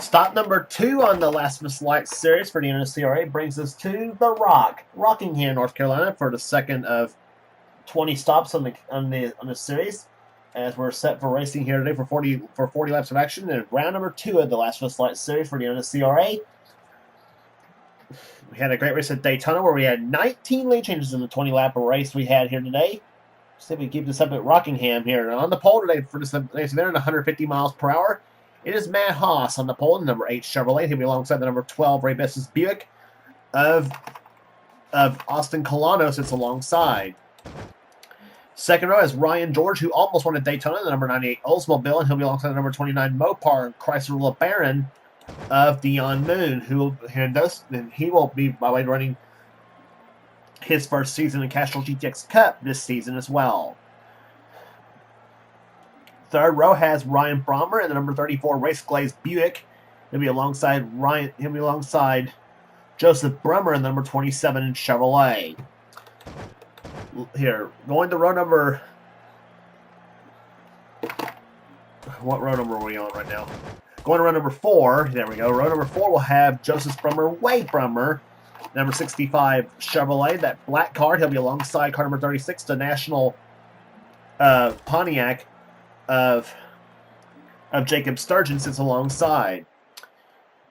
Stop number 2 on the Last of Us Lights series for the NNSCRA brings us to The Rock, Rockingham, North Carolina, for the second of 20 stops on the series. As we're set for racing here today for 40 laps of action in round number 2 of the Last of Us Lights series for the NNSCRA. We had a great race at Daytona where we had 19 lane changes in the 20-lap race we had here today. See if we keep this up at Rockingham here. On the pole today for this event at 150 miles per hour. It is Matt Haas on the pole, the number 8 Chevrolet. He'll be alongside the number 12 Ray Bestis Buick of Austin Colano sits alongside. Second row is Ryan George, who almost won at Daytona, the number 98 Oldsmobile, and he'll be alongside the number 29 Mopar Chrysler LeBaron of Dion Moon, he will be, by the way, running his first season in Castrol GTX Cup this season as well. Third row has Ryan Brommer and the number 34 Race Glazed Buick. He'll be alongside Joseph Brummer and the number 27 Chevrolet. Here, going to row number. What row number are we on right now? Going to row number 4. There we go. Row number 4 will have Joseph Brummer, Wade Brummer, number 65 Chevrolet. That black card. He'll be alongside car number 36, the National Pontiac of Jacob Sturgeon sits alongside.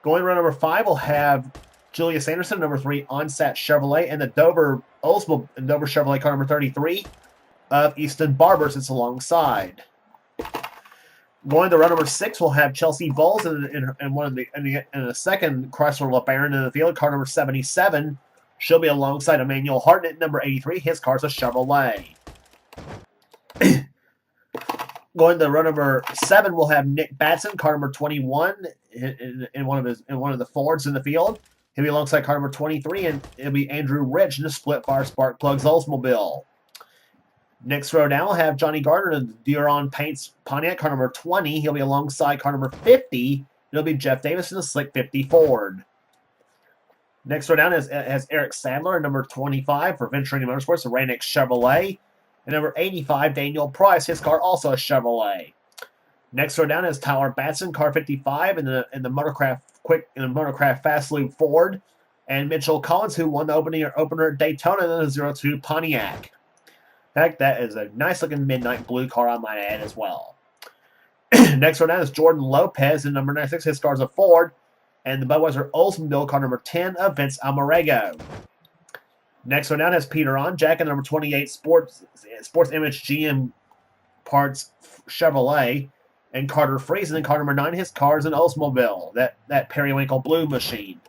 Going to row number 5 will have Julius Anderson, number 3 Onsat Chevrolet, and the Dover Chevrolet car number 33 of Easton Barber sits alongside. Going to row number 6, we'll have Chelsea Bowles in the second Chrysler LeBaron in the field, car number 77. She'll be alongside Emmanuel Hartnett, number 83. His car's a Chevrolet. Going to row number 7, we'll have Nick Batson, car number 21, in one of the Fords in the field. He'll be alongside car number 23, and it'll be Andrew Rich in the split bar Spark Plugs Oldsmobile. Next row down, we'll have Johnny Gardner in the Duron Paints Pontiac, car number 20. He'll be alongside car number 50. It'll be Jeff Davis in the Slick 50 Ford. Next row down has Eric Sadler, number 25 for Venturini Motorsports, the Rainick Chevrolet. And number 85, Daniel Price, his car also a Chevrolet. Next row down is Tyler Batson, car 55 in the Motorcraft Fast Loop Ford, and Mitchell Collins, who won the opener at Daytona in the 02 Pontiac. In fact, that is a nice looking midnight blue car, I might add as well. Next row down is Jordan Lopez in number 96. His car's a Ford, and the Budweiser Oldsmobile car number 10 of Vince Almarego. Next one down has Peter Onjack in number 28 Sports Image GM Parts Chevrolet, and Carter Friesen in car number 9. His car's an Oldsmobile, that Periwinkle Blue machine.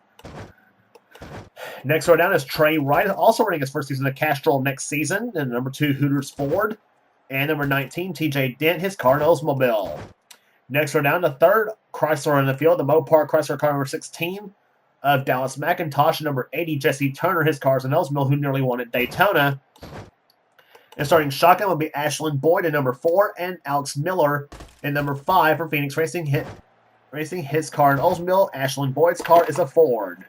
Next row down is Trey Wright, also running his first season of Castrol next season, and number 2 Hooters Ford, and number 19 TJ Dent, his car an Oldsmobile. Next row down, the third Chrysler in the field, the Mopar Chrysler car number 16 of Dallas McIntosh, number 80 Jesse Turner, his car's an Oldsmobile, who nearly won at Daytona. And starting shotgun will be Ashlyn Boyd in number 4 and Alex Miller in number 5 for Phoenix Racing. His car an Oldsmobile. Ashlyn Boyd's car is a Ford.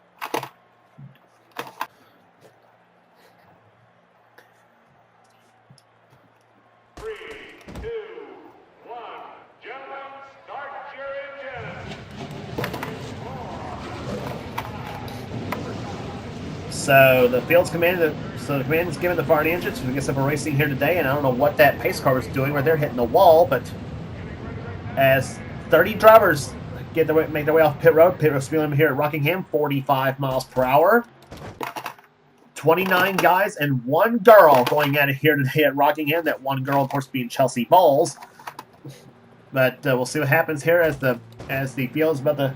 So the field's commanded. So the command is given the fire engine. So we get some racing here today, and I don't know what that pace car was doing right there, hitting the wall. But as 30 drivers make their way off pit road speed limit here at Rockingham, 45 miles per hour. 29 guys and 1 girl going at it here today at Rockingham. That 1 girl, of course, being Chelsea Bowles. But we'll see what happens here as the field is about to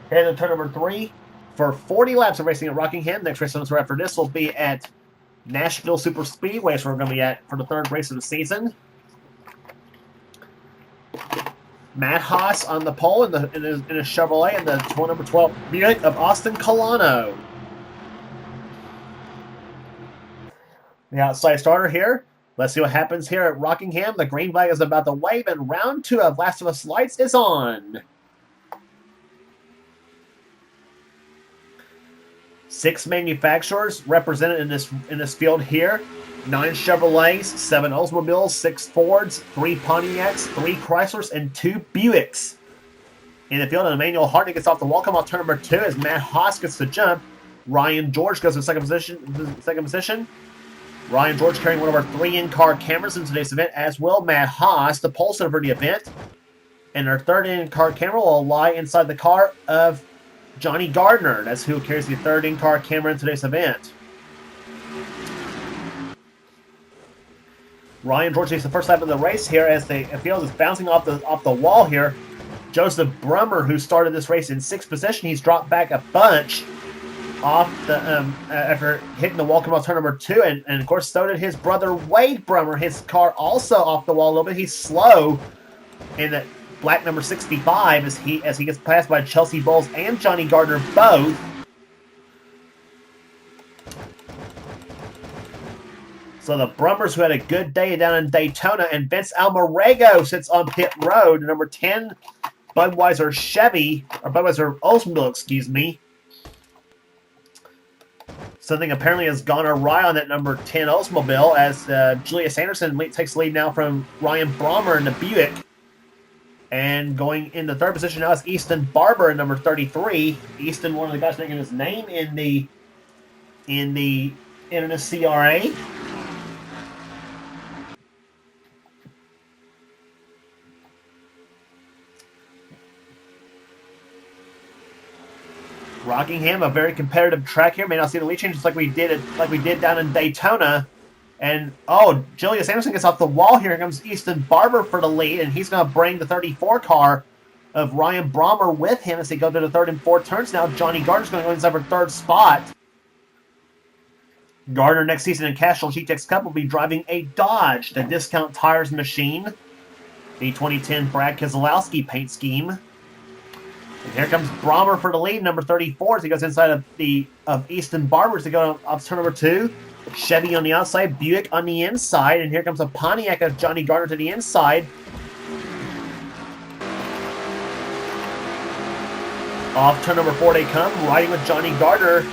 head into turn number 3. For 40 laps of racing at Rockingham. Next race after this will be at Nashville Super Speedway, so we're going to be at for the 3rd race of the season. Matt Haas on the pole in a Chevrolet, and the number 12 Buick of Austin Colano. The outside starter here. Let's see what happens here at Rockingham. The green flag is about to wave, and round 2 of Last of Us Lights is on. 6 manufacturers represented in this field here. 9 Chevrolets, 7 Oldsmobiles, 6 Fords, 3 Pontiacs, 3 Chryslers, and 2 Buicks. in the field, and Emmanuel Hartnett gets off the wall. Come off turn number 2 as Matt Haas gets the jump. Ryan George goes to second position. Ryan George carrying one of our 3 in-car cameras in today's event, as will Matt Haas, the pole sitter for the event. And our 3rd in-car camera will lie inside the car of Johnny Gardner. That's who carries the 3rd in-car camera in today's event. Ryan George takes the first lap of the race here as the field is bouncing off the wall here. Joseph Brummer, who started this race in 6th position, he's dropped back a bunch off the after hitting the wall. Come off turn number 2, and of course so did his brother Wade Brummer. His car also off the wall a little bit. He's slow in the black number 65 as he gets passed by Chelsea Bowles and Johnny Gardner both. So the Brummers, who had a good day down in Daytona, and Vince Almarego sits on pit road. Number 10 Budweiser Oldsmobile, excuse me. Something apparently has gone awry on that number 10 Oldsmobile as Julius Anderson takes the lead now from Ryan Brommer in the Buick. And going in the 3rd position now is Easton Barber in number 33. Easton, one of the guys making his name in the NNSCRA. Rockingham, a very competitive track here. May not see the lead changes like we did down in Daytona. And Julius Anderson gets off the wall here. Here comes Easton Barber for the lead, and he's going to bring the 34 car of Ryan Brommer with him as they go to the 3rd and 4th turns. Now Johnny Gardner's going to go inside for 3rd spot. Gardner next season in Castrol GTX Cup will be driving a Dodge, the Discount Tires machine, the 2010 Brad Keselowski paint scheme. And here comes Brommer for the lead, number 34, as he goes inside of Easton Barber to go up turn number 2. Chevy on the outside, Buick on the inside, and here comes a Pontiac of Johnny Gardner to the inside. Off turn number 4 they come, riding with Johnny Gardner.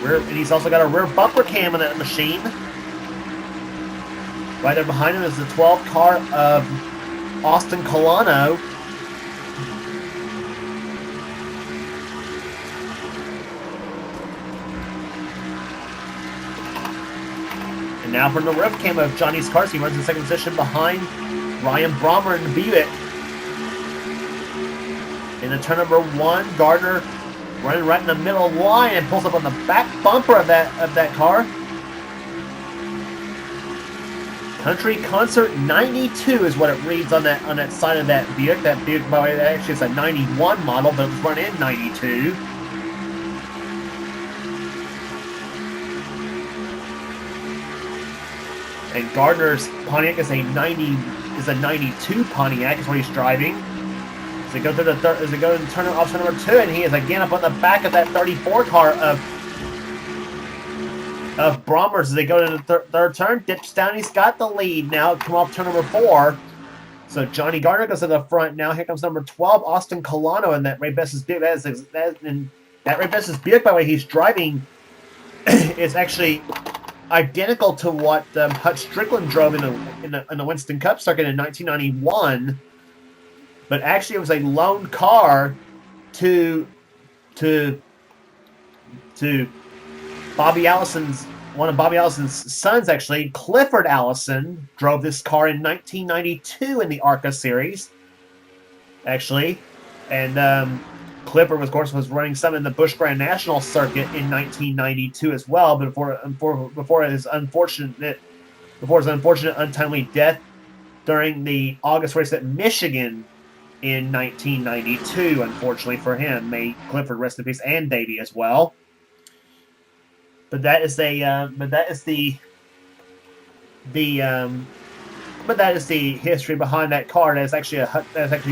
And he's also got a rear bumper cam on that machine. Right there behind him is the 12 car of Austin Colano. And now from the rev cam of Johnny's car, so he runs in 2nd position behind Ryan Brommer in the Buick. In the turn number 1, Gardner running right in the middle line and pulls up on the back bumper of that car. Country Concert 92 is what it reads on that side of that Buick. That Buick, by the way, that actually is a 91 model, but it was run in 92. And Gardner's Pontiac is a 92 Pontiac is what he's driving. As they go through as they go and turn off to number 2, and he is again up on the back of that 34 car of Brommer's. As they go to the 3rd turn, dips down, he's got the lead now. Come off turn number 4. So Johnny Gardner goes to the front now. Here comes number 12, Austin Colano, and that Ray Bess's Buick. That Ray Bess's Buick, by the way, he's driving is actually identical to what Hutch Strickland drove in the Winston Cup circuit in 1991, but actually it was a loaned car to Bobby Allison's, one of Bobby Allison's sons, actually. Clifford Allison drove this car in 1992 in the ARCA series, actually, and Clifford, of course, was running some in the Busch Grand National circuit in 1992 as well, but before his unfortunate untimely death during the August race at Michigan in 1992, unfortunately for him. May Clifford rest in peace, and Davey as well. But that is the history behind that car. That's actually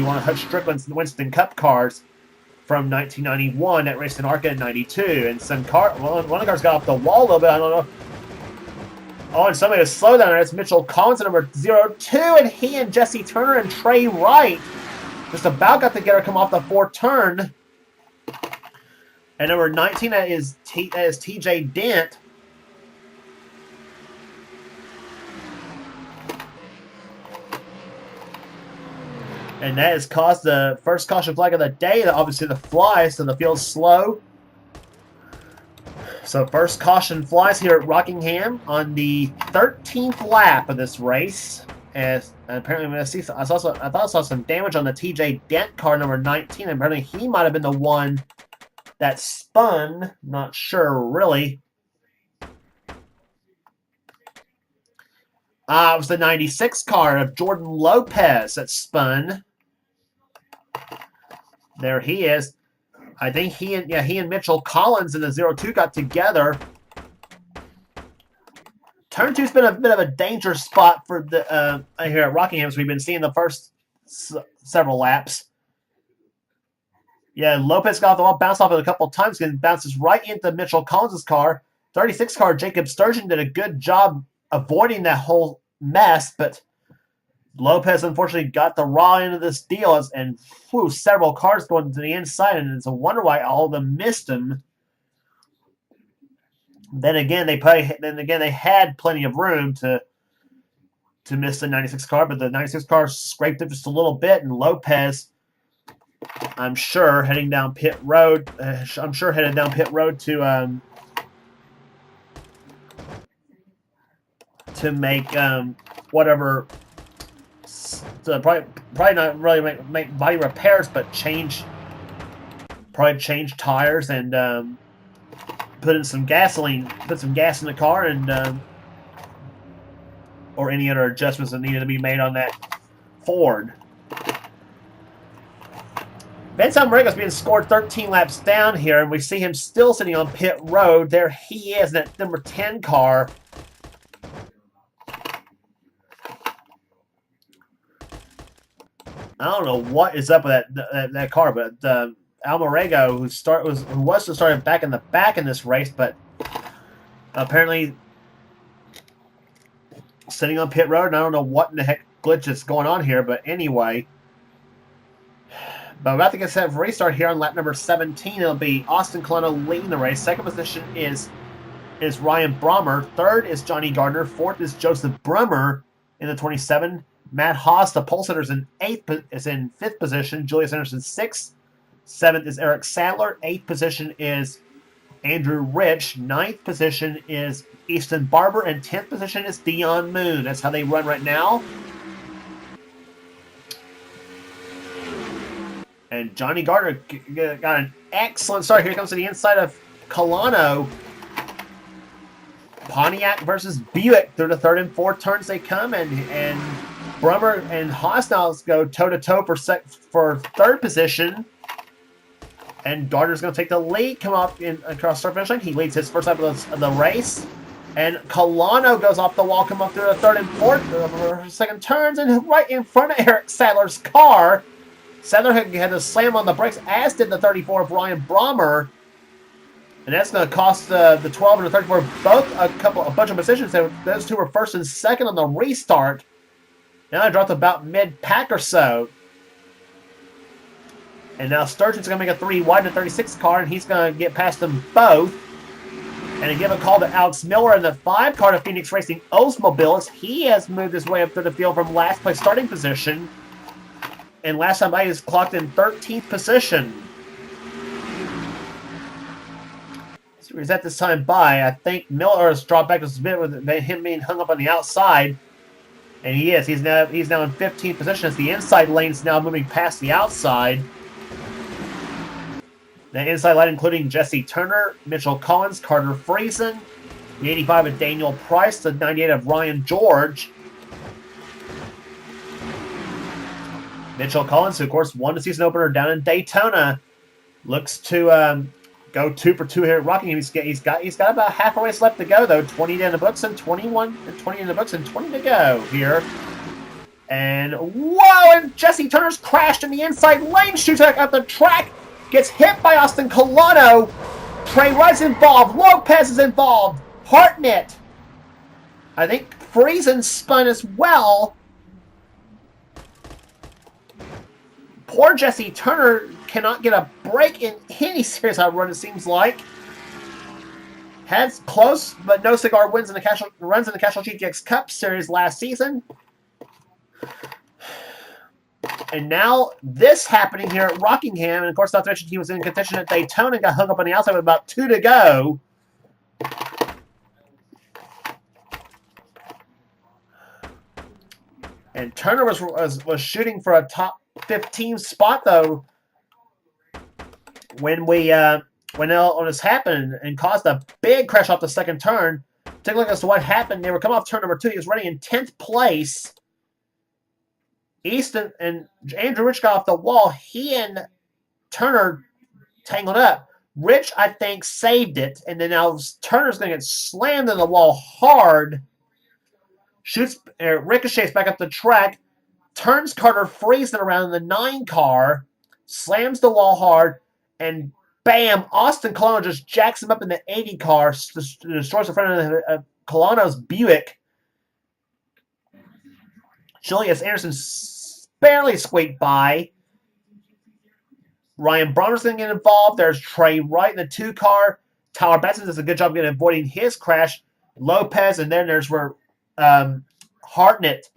one of Hutch Strickland's Winston Cup cars from 1991 that raced in ARCA in 92. And one of the cars got off the wall a little bit. I don't know. Oh, and somebody to slow down there. It's Mitchell Collins at number 02, and he and Jesse Turner and Trey Wright just about got together, come off the 4th turn. And number 19, that is TJ Dent. And that has caused the first caution flag of the day. Obviously, the fly, so the field's slow. So first caution flies here at Rockingham on the 13th lap of this race. As apparently, I thought I saw some damage on the TJ Dent car, number 19. And apparently, he might have been the one that spun. Not sure, really. It was the 96 car of Jordan Lopez that spun. There he is. I think he and Mitchell Collins in the 0-2 got together. Turn 2's been a bit of a danger spot for the here at Rockingham, as we've been seeing the first several laps. Yeah, Lopez got the ball, bounced off it a couple of times, and bounces right into Mitchell Collins' car. 36 car Jacob Sturgeon did a good job avoiding that whole mess, but Lopez unfortunately got the raw end of this deal, and several cars going to the inside, and it's a wonder why all of them missed him. Then again, they had plenty of room to miss the 96 car, but the 96 car scraped it just a little bit, and Lopez, I'm sure, heading down pit road. Headed down pit road to make whatever. Probably not really make body repairs, but probably change tires and put in some gasoline, put some gas in the car, and or any other adjustments that needed to be made on that Ford. Vince Almericko's being scored 13 laps down here, and we see him still sitting on pit road. There he is in that number 10 car. I don't know what is up with that car, but Almericko, who was to start back in the back in this race, but apparently sitting on pit road, and I don't know what in the heck glitch is going on here, but anyway. But we're about to get set for restart here on lap number 17. It'll be Austin Colonna leading the race. Second position is Ryan Brommer. Third is Johnny Gardner. Fourth is Joseph Brummer in the 27. Matt Haas, the pole sitter, is in fifth position. Julius Anderson, sixth. Seventh is Eric Sadler. Eighth position is Andrew Rich. Ninth position is Easton Barber. And 10th position is Dion Moon. That's how they run right now. And Johnny Gardner got an excellent start. Here comes to the inside of Colano. Pontiac versus Buick through the third and fourth turns they come, and Brummer and Haas now go toe-to-toe for third position. And Gardner's going to take the lead, come up across the finish line. He leads his first lap of the race. And Colano goes off the wall, come up through the third and fourth, second turns, and right in front of Eric Sadler's car. Sadler had to slam on the brakes, as did the 34 of Ryan Brommer. And that's going to cost the 12 and the 34 both a bunch of positions. Those two were first and second on the restart. Now they dropped about mid-pack or so. And now Sturgeon's going to make a 3 wide in the 36 car, and he's going to get past them both. And to give a call to Alex Miller in the 5 car to Phoenix Racing Oldsmobile, as he has moved his way up through the field from last place starting position. And last time I was clocked in 13th position. So he's at this time by. I think Miller has dropped back just a bit with him being hung up on the outside. And he is. He's now in 15th position as the inside lane's now moving past the outside. The inside line including Jesse Turner, Mitchell Collins, Carter Friesen, the 85 of Daniel Price, the 98 of Ryan George. Mitchell Collins, who of course won the season opener down in Daytona, looks to go 2 for 2 here at Rockingham. He's got about half a race left to go though. 20 in the books and 21 and 20 in the books and 20 to go here. And whoa! And Jesse Turner's crashed in the inside lane, shoots up the track, gets hit by Austin Colano. Trey Wright's involved. Lopez is involved. Hartnett. I think Friesen spun as well. Poor Jesse Turner cannot get a break in any series I run, it seems like. Has close, but no cigar runs in the Casual GTX Cup Series last season. And now this happening here at Rockingham. And, of course, not to mention he was in contention at Daytona and got hung up on the outside with about 2 to go. And Turner was shooting for a top 15 spot, though, when all this happened and caused a big crash off the second turn. Take a look as to what happened. They were coming off turn number 2. He was running in 10th place. Easton and Andrew Rich got off the wall. He and Turner tangled up. Rich, I think, saved it. And then now Turner's going to get slammed in the wall hard. Ricochets back up the track. Turns Carter freezing around in the 9 car. Slams the wall hard. And bam, Austin Colonna just jacks him up in the 80 car. Destroys the front of Colonna's Buick. Julius Anderson barely squeaked by. Ryan Brommer's going to get involved. There's Trey Wright in the 2 car. Tyler Batson does a good job avoiding his crash. Lopez, and then there's where Hartnett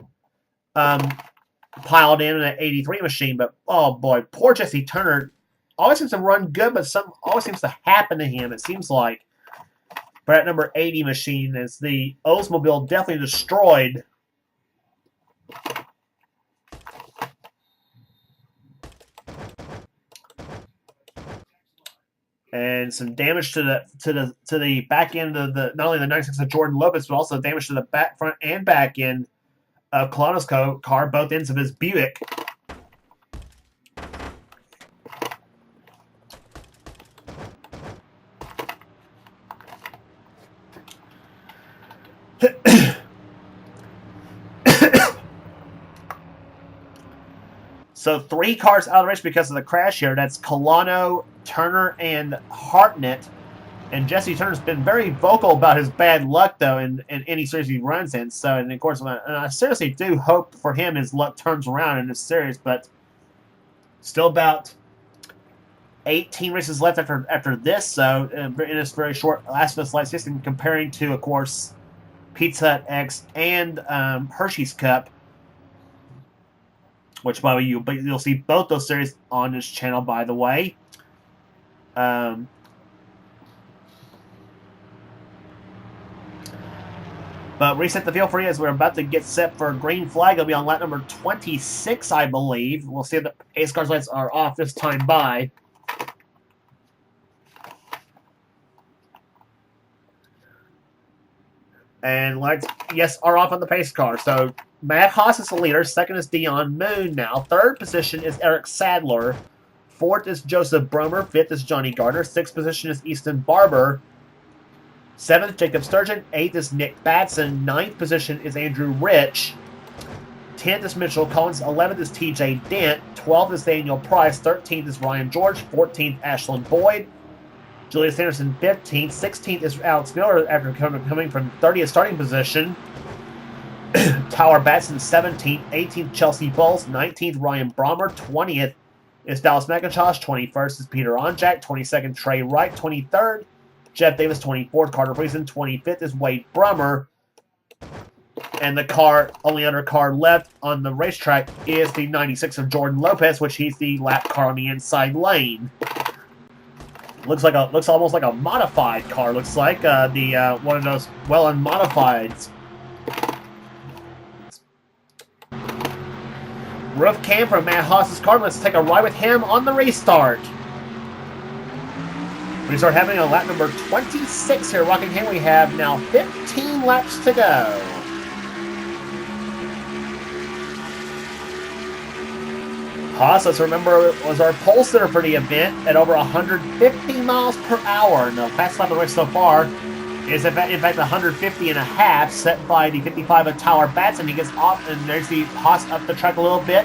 piled in an 83 machine. But, oh boy, poor Jesse Turner. Always seems to run good, but something always seems to happen to him, it seems like. But that number 80 machine is the Oldsmobile definitely destroyed. And some damage to the back end of the not only the 96 of Jordan Lopez, but also damage to the back front and back end of Colonna's car, both ends of his Buick. So 3 cars out of the race because of the crash here. That's Colonna, Turner, and Hartnett. And Jesse Turner's been very vocal about his bad luck, though, in any series he runs in. So, and of course, I seriously do hope for him his luck turns around in this series. But still about 18 races left after this. So, in this very short last of this light system, comparing to, of course, Pizza Hut X and Hershey's Cup. Which, by the way, you'll see both those series on this channel, by the way. But reset the field for you as we're about to get set for a green flag. It'll be on lap number 26, I believe. We'll see if the Ace Cars lights are off this time by. And lights, yes, are off on the pace car. So Matt Haas is the leader. Second is Dion Moon now. Third position is Eric Sadler. Fourth is Joseph Bromer. Fifth is Johnny Gardner. Sixth position is Easton Barber. Seventh, Jacob Sturgeon. Eighth is Nick Batson. Ninth position is Andrew Rich. 10th is Mitchell Collins. 11th is TJ Dent. 12th is Daniel Price. 13th is Ryan George. 14th, Ashland Boyd. Julius Anderson, 15th. 16th is Alex Miller after coming from 30th starting position. Tyler Batson, 17th. 18th, Chelsea Bowles. 19th, Ryan Brommer. 20th is Dallas McIntosh. 21st is Peter Onjack. 22nd, Trey Wright. 23rd, Jeff Davis. 24th, Carter Breeson. 25th is Wade Brummer. And the only other car left on the racetrack is the 96 of Jordan Lopez, which he's the lap car on the inside lane. Looks almost like a modified car. Looks like one of those well-unmodifieds. Roof cam from Matt Haas's car. Let's take a ride with him on the restart. We start having on lap number 26 here at Rockingham. We have now 15 laps to go. Haas, let's remember, was our pole sitter for the event at over 150 miles per hour. And the fastest lap of the race so far is, in fact, 150 and a half, set by the 55 of Tyler Batson. He gets off, and there's the Haas up the track a little bit.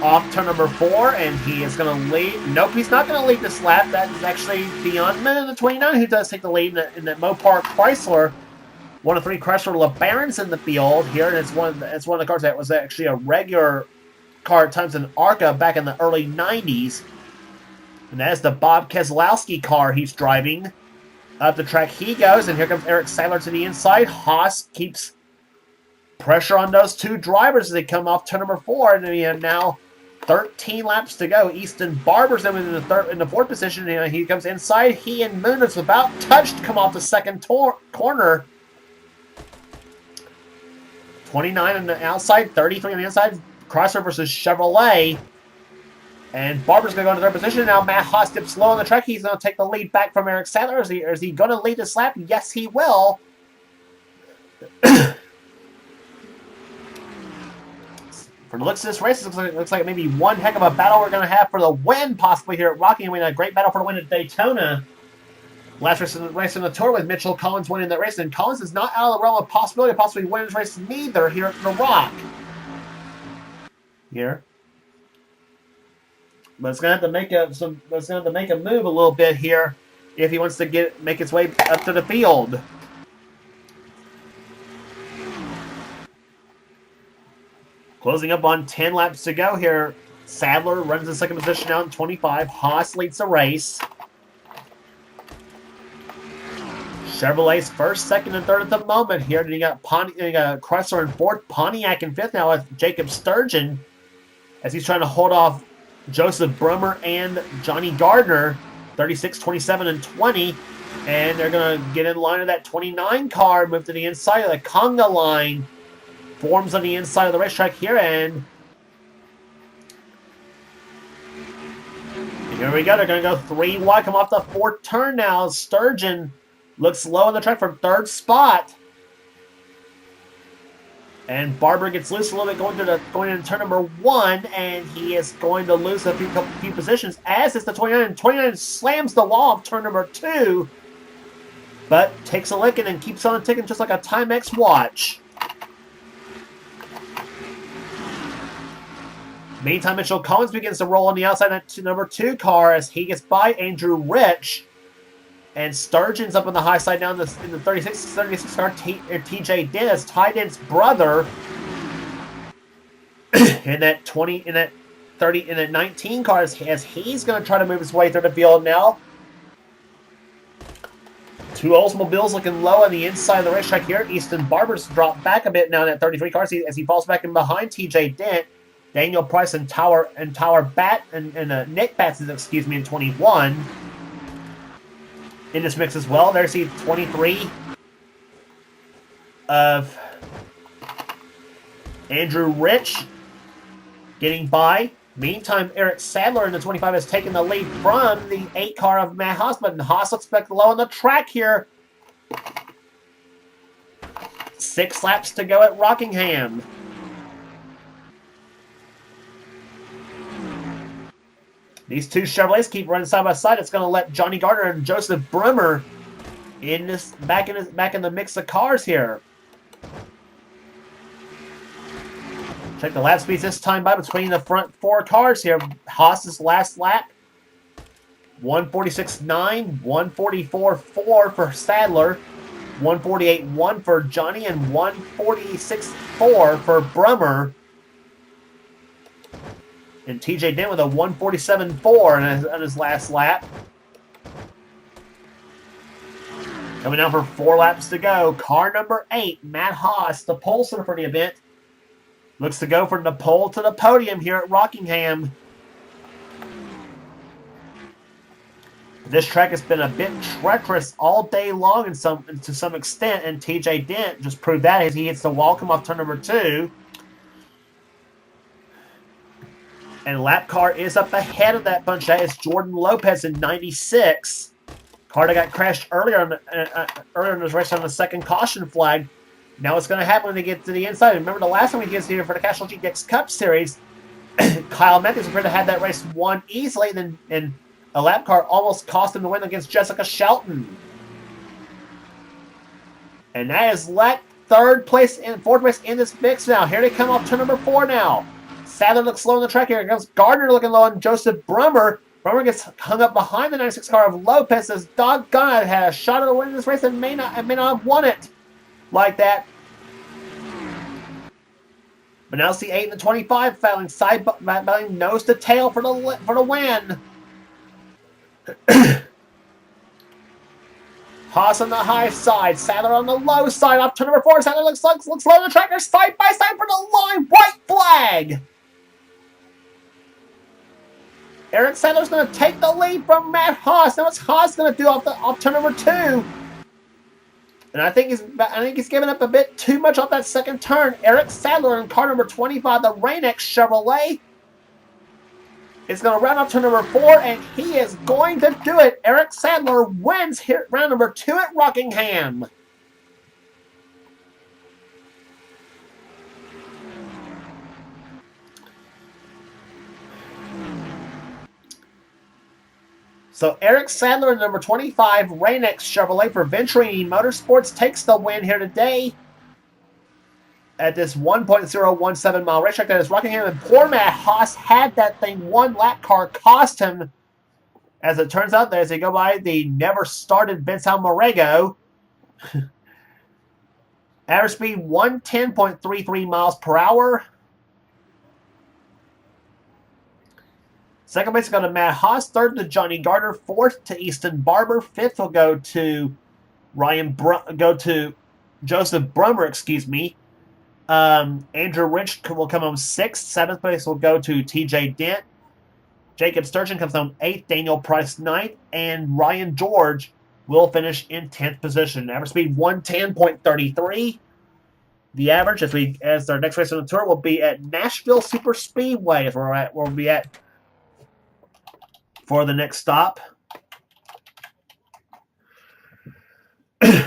Off turn number 4, and he is going to lead. Nope, he's not going to lead this lap. That is actually Dion Moon, the 29, who does take the lead in that Mopar Chrysler. One of 3 Chrysler LeBarons in the field here, and it's one of the cars that was actually a regular car at times in ARCA back in the early 90s. And that is the Bob Keselowski car he's driving. Up the track he goes, and here comes Eric Sadler to the inside. Haas keeps pressure on those 2 drivers as they come off turn number 4. And we have now 13 laps to go. Easton Barber's in the fourth position. And he comes inside. He and Moon is about touched to come off the second corner. 29 on the outside, 33 on the inside. Crosser versus Chevrolet. And Barber's going to go into third position. Now Matt Haas dips low on the track. He's going to take the lead back from Eric Sadler. Is he going to lead this lap? Yes, he will. From the looks of this race, it looks like maybe one heck of a battle we're going to have for the win, possibly here at Rockingham. We had a great battle for the win at Daytona. Last race in the tour with Mitchell Collins winning that race. And Collins is not out of the realm of possibility of possibly winning this race neither here at the Rock. Here. But it's going to have to make a move a little bit here if he wants to make its way up to the field. Closing up on 10 laps to go here. Sadler runs in second position now in 25. Haas leads the race. Chevrolet's first, second, and third at the moment here. Then you got Chrysler in fourth, Pontiac in fifth now with Jacob Sturgeon as he's trying to hold off Joseph Brummer and Johnny Gardner, 36, 27, and 20. And they're going to get in line of that 29 car, move to the inside of the conga line. Forms on the inside of the racetrack here, and here we go. They're going to go 3 wide, come off the fourth turn now. Sturgeon looks low on the track for third spot. And Barber gets loose a little bit going into turn number 1, and he is going to lose a few positions, as is the 29. 29 slams the wall of turn number 2, but takes a licking and keeps on ticking just like a Timex watch. Meantime, Mitchell Collins begins to roll on the outside of number 2 car as he gets by Andrew Rich. And Sturgeon's up on the high side now in the 36 car. TJ Dennis, Ty Dent's brother, in that 19 car as he's going to try to move his way through the field now. 2 Oldsmobiles looking low on the inside of the racetrack here. Easton Barber's dropped back a bit now in that 33 car as he falls back in behind TJ Dent. Daniel Price and Tower Bat and Nick Batson, in 21. In this mix as well. There's the 23 of Andrew Rich getting by. Meantime, Eric Sadler in the 25 has taken the lead from the 8 car of Matt Haas, but Haas looks back low on the track here. 6 laps to go at Rockingham. These 2 Chevrolets keep running side by side. It's going to let Johnny Gardner and Joseph Brummer back in the mix of cars here. Check the lap speeds this time by between the front 4 cars here. Haas's last lap, 146.9, 144.4 for Sadler, 148.1 for Johnny, and 146.4 for Brummer. And TJ Dent with a 147.4 on his last lap. Coming down for 4 laps to go. Car number 8, Matt Haas, the pole sitter for the event. Looks to go from the pole to the podium here at Rockingham. This track has been a bit treacherous all day long to some extent, and TJ Dent just proved that as he hits the wall, come off turn number 2. And lap car is up ahead of that bunch. That is Jordan Lopez in 96. Car that got crashed earlier in this race on the second caution flag. Now it's going to happen when they get to the inside. Remember the last time we gets here for the Castrol GTX Cup Series, Kyle Matthews appeared to have that race won easily, and a lap car almost cost him the win against Jessica Shelton. And that is let fourth place in this mix now. Here they come off turn number 4 now. Sadler looks slow on the track here. Here comes Gardner looking low on Joseph Brummer. Brummer gets hung up behind the 96 car of Lopez. As doggone it, had a shot at the win in this race and may not have won it like that. But now it's the 8 and the 25 battling nose to tail for the win. Haas on the high side, Sadler on the low side. Off turn number 4, Sadler looks low on the track. They're side by side for the line. White flag. Eric Sadler's going to take the lead from Matt Haas. Now what's Haas going to do off turn number 2? And I think he's giving up a bit too much off that second turn. Eric Sadler in car number 25, the Rain-X Chevrolet, is going to round off turn number 4, and he is going to do it. Eric Sadler wins here round number 2 at Rockingham. So Eric Sadler in number 25, Rain-X Chevrolet for Venturini Motorsports, takes the win here today at this 1.017 mile racetrack that is Rockingham. And poor Matt Haas had that thing. One lap car cost him, as it turns out, as they go by the never started Vince Almarego. Average speed 110.33 miles per hour. Second place will go to Matt Haas. Third to Johnny Gardner. Fourth to Easton Barber. Fifth will go to Joseph Brummer. Excuse me. Andrew Rich will come home 6th. 7th place will go to T.J. Dent. Jacob Sturgeon comes home 8th. Daniel Price 9th. And Ryan George will finish in 10th position. Average speed 110.33. The average, as our next race on the tour, will be at Nashville Super Speedway. Is where we'll be at for the next stop.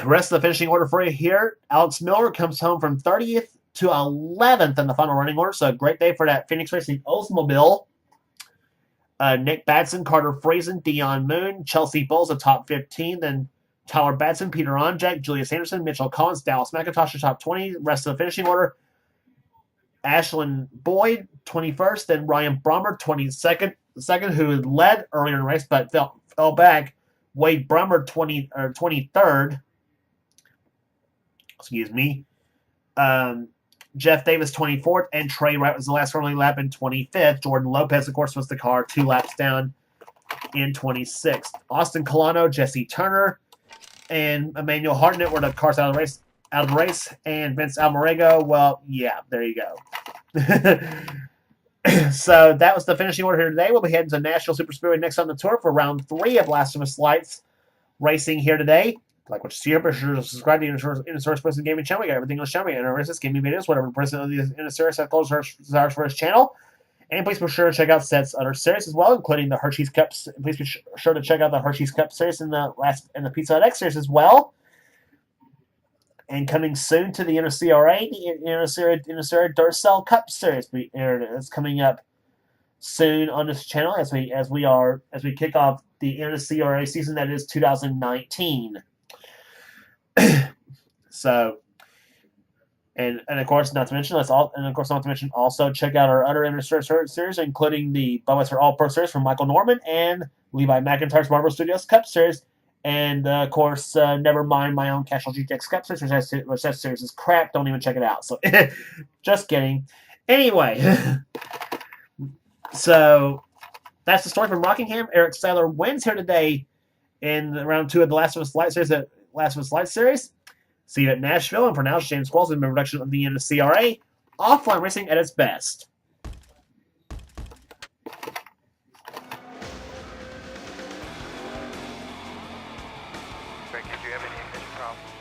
Rest of the finishing order for you here. Alex Miller comes home from 30th to 11th in the final running order. So a great day for that Phoenix Racing Oldsmobile. Nick Batson, Carter Friesen, Dion Moon, Chelsea Bowles, the top 15. Then Tyler Batson, Peter Onjak, Julius Anderson, Mitchell Collins, Dallas McIntosh, the top 20. Rest of the finishing order. Ashlyn Boyd, 21st. Then Ryan Brummer, 22nd. The second, who had led earlier in the race but fell back. Wade Brummer, 23rd. Excuse me. Jeff Davis, 24th. And Trey Wright was the last early lap in 25th. Jordan Lopez, of course, was the car 2 laps down in 26th. Austin Colano, Jesse Turner, and Emmanuel Hartnett were the cars out of the race. And Vince Almarego, well, yeah, there you go. So that was the finishing order here today. We'll be heading to Nashville Super Speedway next on the tour for round 3 of Blasphemous Lights racing here today. Like what you see here, be sure to subscribe to the InnerSource Person Gaming channel. We got everything on the channel. We got races, gaming videos, whatever the person of the InnerSource desires for his channel. And please be sure to check out Seth's other series as well, including the Hershey's Cups. Please be sure to check out the Hershey's Cup series and the Pizza Hut X series as well. And coming soon to the NNSCRA, the NNSCRA Duracell Cup Series is coming up soon on this channel as we kick off the NNSCRA season that is 2019. So, and of course, not to mention also check out our other NNSCRA series, including the Budweiser All Pro Series from Michael Norman and Levi McIntyre's Marvel Studios Cup Series. And, of course, never mind my own Casual GTX Cup Series, which that series is crap. Don't even check it out. So, just kidding. Anyway, so that's the story from Rockingham. Eric Sadler wins here today in round 2 of the Last of Us Light Series. See you at Nashville. And for now, James Qualls in the production of the NNSCRA. Offline racing at its best. Did you have any ignition problems?